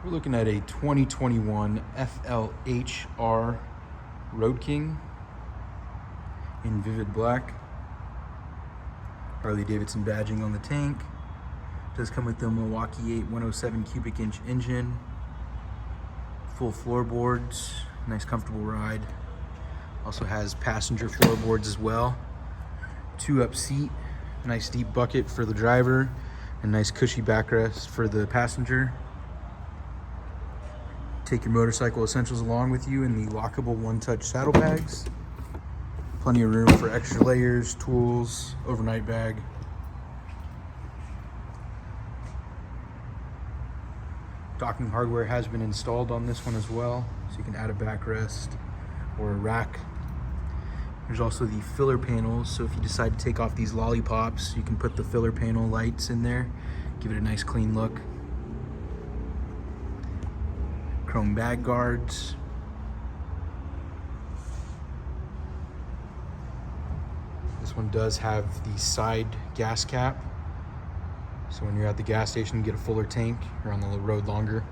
We're looking at a 2021 FLHR Road King in vivid black. Harley-Davidson badging on the tank. Does come with the Milwaukee-Eight 107 cubic inch engine. Full floorboards, nice comfortable ride. Also has passenger floorboards as well. 2-up seat, nice deep bucket for the driver, and nice cushy backrest for the passenger. Take your motorcycle essentials along with you in the lockable one-touch saddlebags. Plenty of room for extra layers, tools, overnight bag. Docking hardware has been installed on this one as well, so you can add a backrest or a rack. There's also the filler panels, so if you decide to take off these lollipops, you can put the filler panel lights in there, give it a nice clean look. Chrome bag guards. This one does have the side gas cap, so when you're at the gas station you get a fuller tank, you're on the road longer.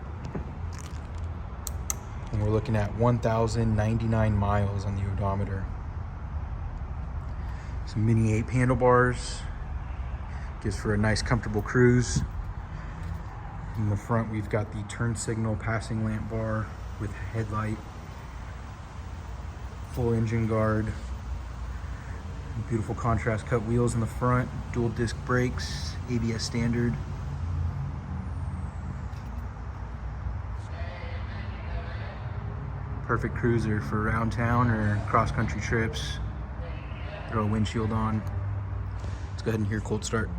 And we're looking at 1,099 miles on the odometer. Some mini 8 handlebars, gives for a nice comfortable cruise. In the front we've got the turn signal passing lamp bar with headlight, full engine guard, beautiful contrast cut wheels in the front, dual disc brakes, ABS standard. Perfect cruiser for around town or cross-country trips. Throw a windshield on. Let's go ahead and hear cold start.